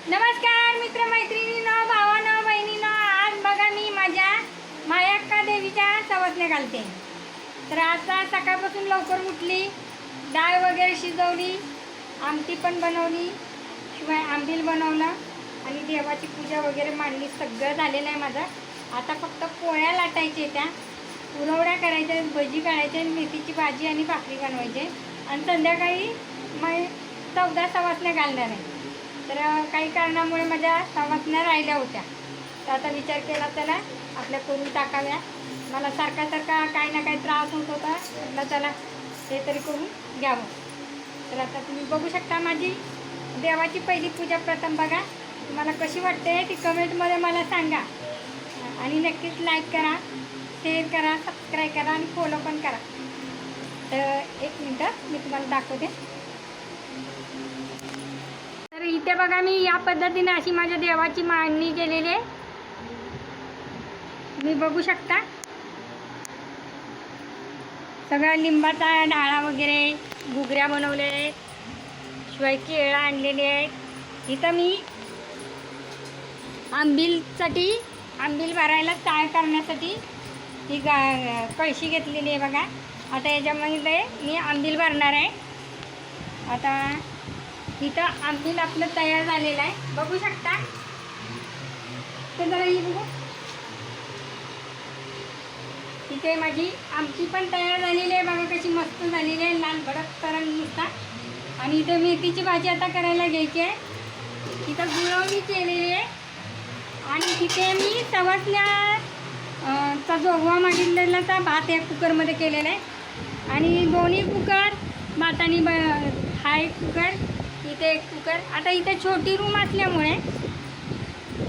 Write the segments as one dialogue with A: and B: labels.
A: नमस्कार मित्रमैत्रिणींनो, भावांनो, बहिणींनो. आज बघा मी माझ्या मायाक्का देवीच्या सवासण्या घालते. तर आता सकाळपासून लवकर उठली, डाळ वगैरे शिजवली, आमटी पण बनवली, शिवाय आंबील बनवलं आणि देवाची पूजा वगैरे मांडली. सगळं झालेलं आहे माझं. आता फक्त पोळ्या लाटायच्या, त्या पुरवड्या करायच्या, भजी काढायच्या, मेथीची भाजी आणि भाकरी बनवायची आणि संध्याकाळी मग 14 सवासण्या घालणार आहे. तर काही कारणामुळे माझ्या सवासण्या राहिल्या होत्या, तर आता विचार केला चला आपल्या करून टाकाव्या. मला सारखा काही ना काही त्रास होत होता, म्हटलं चला ते तरी करून घ्यावं. तर आता तुम्ही बघू शकता माझी देवाची पहिली पूजा. प्रथम बघा, तुम्हाला कशी वाटते ती कमेंटमध्ये मला सांगा आणि नक्कीच लाईक करा, शेअर करा, सबस्क्राईब करा आणि फॉलो पण करा. तर एक मिनटं मी तुम्हाला दाखवते. तर इथे बघा मी या पद्धतीने अशी माझ्या देवाची मांडणी केलेली आहे, तुम्ही बघू शकता. सगळा लिंबाचा डाळा वगैरे घुगऱ्या बनवलेल्या आहेत, शिवाय केळं आणलेले आहेत. इथं मी आंबील भरायला चाळ करण्यासाठी ही कळशी घेतलेली आहे बघा. आता याच्यामध्ये मी आंबील भरणार आहे. आता इथं आंबील आपलं तयार झालेलं आहे, बघू शकता. तर जरा ही बघू, इथे माझी आमटी पण तयार झालेली आहे बघा, कशी मस्त झालेली आहे, लाल भडक तरण नुसता. आणि इथे मेथीची भाजी आता करायला घ्यायची आहे. इथं गुळवणी केलेली आहे आणि तिथे मी सवासण्याचा जोगवा मागितलेला भात या कुकरमध्ये केलेला आहे. आणि दोन्ही कुकर भातानी हा एक कुकर, इथे एक कुकर. आता इथे छोटी रूम असल्यामुळे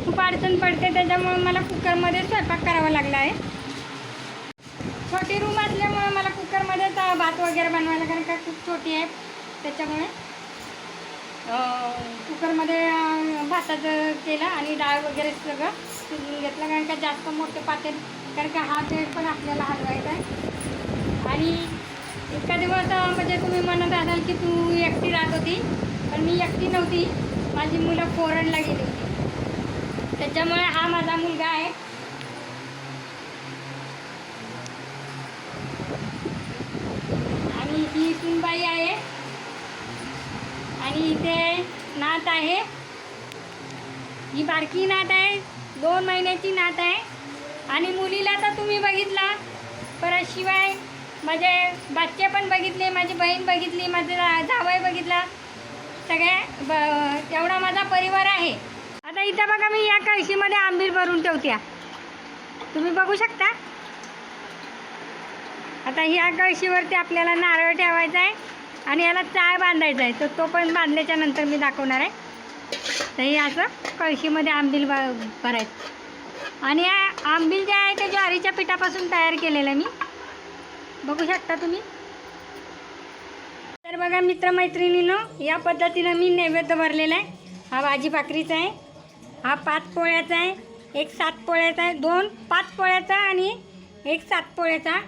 A: खूप अडचण पडते, त्याच्यामुळे मला कुकरमध्ये स्वयंपाक करावा लागला आहे. छोटी रूम असल्यामुळे मला कुकरमध्ये भात वगैरे बनवायला, कारण का खूप छोटी आहे, त्याच्यामुळे कुकरमध्ये भाताचं केलं आणि डाळ वगैरे सगळं शिजवून घेतलं, कारण का जास्त मोठे पातेल, कारण का हा बेड पण आपल्याला हलवायचा आहे. आणि एका दिवस म्हणजे तुम्ही म्हणत असाल की तू एकटी राहत होती, पण मी एकटी नव्हती, माझी मुलं फोरनला गेली होती. त्याच्यामुळे हा माझा मुलगा आहे. आणि ही सुनबाई आहे आणि इथे नात आहे. ही बारकी नात आहे, 2 महिन्याची नात आहे. आणि मुलीला तर तुम्ही बघितला, परत शिवाय माझे बच्चे पण बघितले, माझी बहीण बघितली, माझा जावई बघितला, एवढा माझा परिवार आहे. आता इथं बघा मी या कळशीमध्ये आंबील भरून ठेवते, तुम्ही बघू शकता. आता ह्या कळशीवरती आपल्याला नारळ ठेवायचा आहे आणि याला चाळ बांधायचा आहे, तर तो पण बांधल्याच्या नंतर मी दाखवणार आहे. तर हे असं कळशीमध्ये आंबील भरायचं. आणि या आंबील जे आहे ते ज्वारीच्या पिठापासून तयार केलेलं आहे मी, बघू शकता तुम्ही. तर बघा मित्रमैत्रिणींनो, या पद्धतीनं मी नैवेद्य भरलेला आहे. हा भाजी भाकरीचा आहे, हा 5 पोळ्याचा आहे, एक 7 पोळ्याचा आहे, 2 5 पोळ्याचा आणि एक 7 पोळ्याचा.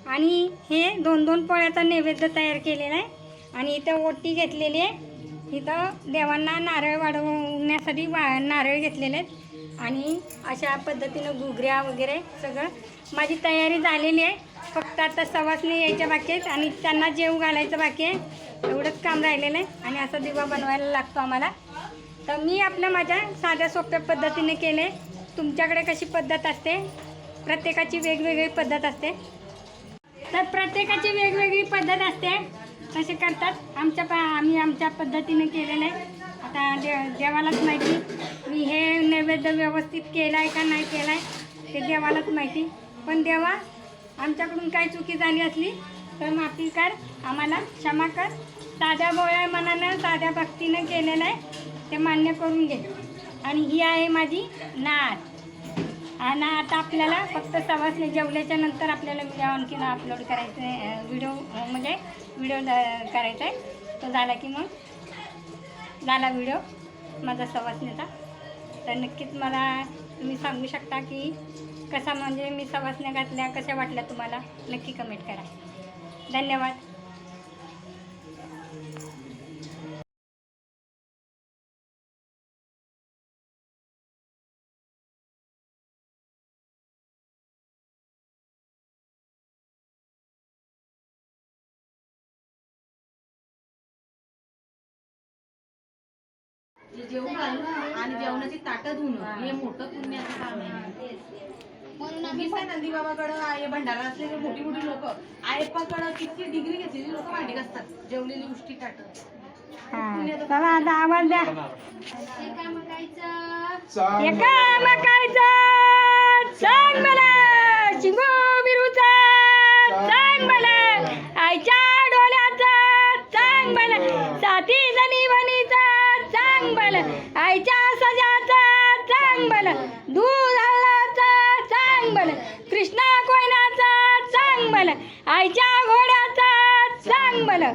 A: आणि हे 2-2 पोळ्याचा नैवेद्य तयार केलेला आहे. आणि इथं ओटी घेतलेली आहे, इथं देवांना नारळ वाढवण्यासाठी नारळ घेतलेले आहेत. आणि अशा पद्धतीनं घुगऱ्या वगैरे सगळं माझी तयारी झालेली आहे. फक्त आता सवासणी यायच्या बाकी आहेत आणि त्यांना जेव घालायचं बाकी आहे, एवढंच काम राहिलेलं आहे. आणि असा दिवा बनवायला लागतो आम्हाला. तर मी माझ्या साध्या सोप्या पद्धतीने केले. तुमच्याकडे कशी पद्धत असते, प्रत्येकाची वेगवेगळी पद्धत असते, तर प्रत्येकाची वेगवेगळी पद्धत असते, तसे करतात. आम्ही आमच्या पद्धतीने केलेलं आहे. आता देवालाच माहिती मी हे नैवेद्य व्यवस्थित केला आहे का नाही केला आहे, ते देवालाच माहिती. पण देवा, आमच्याकडून काही चुकी झाली असली तर माफी कर, आम्हाला क्षमा कर. साध्या भोळ्या मनानं साध्या भक्तीनं केलेलं आहे, ते मान्य करून घे. आणि ही आहे माझी नात. आणि आता आपल्याला फक्त सवासणी जेवल्याच्या नंतर आपल्याला व्हिडिओ आणखीन अपलोड करायचं आहे, व्हिडिओ करायचा आहे. तो झाला की मग झाला व्हिडिओ माझा सवासणीचा. तर नक्कीच मला तुम्ही सांगू शकता की कसा म्हणजे मी सवासण्या घातल्या, कशा वाटल्या तुम्हाला, नक्की कमेंट करा. धन्यवाद.
B: जेवण घालणं आणि जेवणाची ताटं धुणं हे मोठं पुण्याचं काम आहे. म्हणून आम्ही नंदी बाबाकडं आहे भंडारा असलेले मोठी मोठी लोक आयप्पाकडं किती डिग्री घेतलेली लोक भांडी घासतात जेवलेली उष्टी ताटं.
A: हा चला आता आवाज द्या. एकामेकाचं सांग मला शिंगो बिरूचा सांग मला आईच्या डोल्याचा सांग मला साथी जणी बनीचा सांग मला आईच्या सजाचा सांग मला दूध हळदाचा सांग मला कृष्णा कोयनाचा सांग मला आईच्या घोड्याचा सांग मला.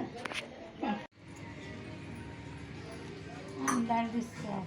A: अंधार दिसतो.